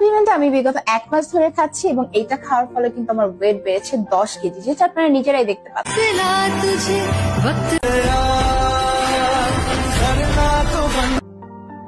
Supplement আমি বিগত 1 মাস ধরে খাচ্ছি এবং এটা খাওয়ার ফলে কিন্তু আমার ওয়েট বেড়েছে 10 কেজি, যেটা আপনারা নিজেরাই দেখতে পাচ্ছেন।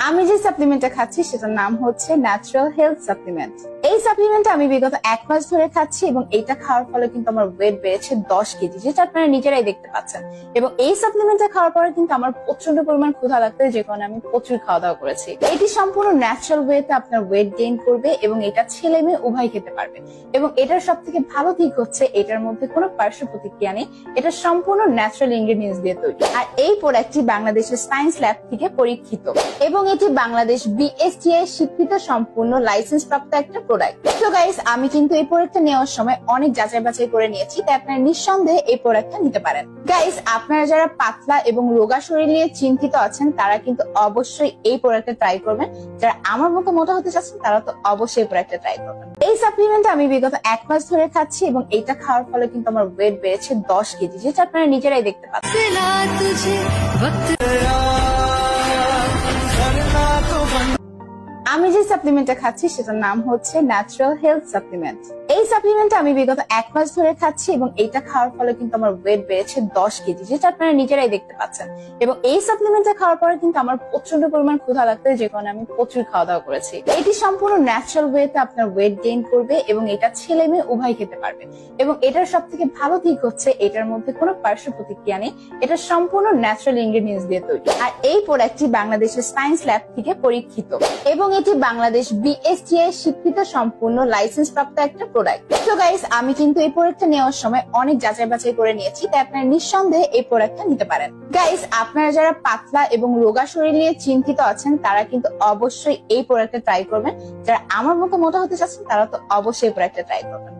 আমি যে সাপ্লিমেন্টটা খাচ্ছি সেটার নাম হচ্ছে ন্যাচারাল হেলথ সাপ্লিমেন্ট। এই সাপ্লিমেন্টটা আমি বিগত 1 মাস ধরে খাচ্ছি এবং এটা খাওয়ার ফলে কিন্তু আমার ওয়েট বেড়েছে 10 কেজি, যেটা আপনারা নিজেরাই দেখতে পাচ্ছেন। এবং এই সাপ্লিমেন্টটা খাওয়ার পরে কিন্তু আমার প্রচন্ড পরিমাণ ক্ষুধা লাগতো, যে কারণে আমি প্রচুর খাওয়া দাওয়া করেছি। এটি সম্পূর্ণ ন্যাচারাল ওয়েতে আপনার ওয়েট গেইন করবে এবং এটা ছেলে মেয়ে উভয় খেতে পারবে। এবং এটার সব থেকে ভালো দিক হচ্ছে এটার মধ্যে কোনো পার্শ্ব প্রতিক্রিয়া নেই, এটা সম্পূর্ণ ন্যাচারাল ইনগ্রেডিয়েন্টস দিয়ে তৈরি। আর এই প্রোডাক্টটি বাংলাদেশের সায়েন্স ল্যাব থেকে পরীক্ষিত এবং এটি বাংলাদেশ বিএসটিআই স্বীকৃত সম্পূর্ণ লাইসেন্স প্রাপ্ত একটা প্রোডাক্ট। তো গাইস, আমি কিন্তু এই প্রোডাক্টটা নেওয়ার সময় অনেক যাচাই বাছাই করে নিয়েছি, তাই আপনারা নিঃসন্দেহে এই প্রোডাক্টটা নিতে পারেন। গাইস, আপনারা যারা পাতলা এবং রোগা শরীর নিয়ে চিন্তিত আছেন তারা কিন্তু অবশ্যই এই প্রোডাক্টটা ট্রাই করবেন। যারা আমার মতো মোটা হতে চাচ্ছেন তারা তো অবশ্যই এই প্রোডাক্টটা ট্রাই করবেন। এই সাপ্লিমেন্টটা আমি বিগত 1 মাস ধরে খাচ্ছি এবং এটা খাওয়ার ফলে কিন্তু আমার ওয়েট বেড়েছে 10 কেজি, যেটা আপনারা নিজেরাই দেখতে পাচ্ছেন। আমি যে সাপ্লিমেন্টটা খাচ্ছি সেটার নাম হচ্ছে ন্যাচারাল হেলথ সাপ্লিমেন্ট। এই সাপ্লিমেন্টটা আমি বিগত 1 মাস ধরে খাচ্ছি এবং এটা খাওয়ার ফলে কিন্তু আমার ওয়েট বেড়েছে 10 কেজি, যেটা আপনারা নিজেরাই দেখতে পাচ্ছেন। এবং এই সাপ্লিমেন্টটা খাওয়ার পরে কিন্তু আমার প্রচন্ড পরিমাণ ক্ষুধা লাগতো, যে কারণে আমি প্রচুর খাওয়া দাওয়া করেছি। এটি সম্পূর্ণ ন্যাচারাল ওয়েতে আপনার ওয়েট গেইন করবে এবং এটা ছেলে মেয়ে উভয় খেতে পারবে। এবং এটার সব থেকে ভালো দিক হচ্ছে এটার মধ্যে কোনো পার্শ্ব প্রতিক্রিয়া নেই, এটা সম্পূর্ণ ন্যাচারাল ইনগ্রেডিয়েন্টস দিয়ে তৈরি। আর এই প্রোডাক্টটি বাংলাদেশের সায়েন্স ল্যাব থেকে পরীক্ষিত এবং এটি বাংলাদেশ বিএসটিআই স্বীকৃত সম্পূর্ণ লাইসেন্স প্রাপ্ত একটা প্রোডাক্ট। তো গাইস, আমি কিন্তু এই প্রোডাক্টটা নেওয়ার সময় অনেক যাচাই বাছাই করে নিয়েছি, তাই আপনারা নিঃসন্দেহে এই প্রোডাক্টটা নিতে পারেন। গাইস, আপনারা যারা পাতলা এবং রোগা শরীর নিয়ে চিন্তিত আছেন তারা কিন্তু অবশ্যই এই প্রোডাক্টটা ট্রাই করবেন। যারা আমার মতো মোটা হতে চাচ্ছেন তারা তো অবশ্যই এই প্রোডাক্টটা ট্রাই করবেন।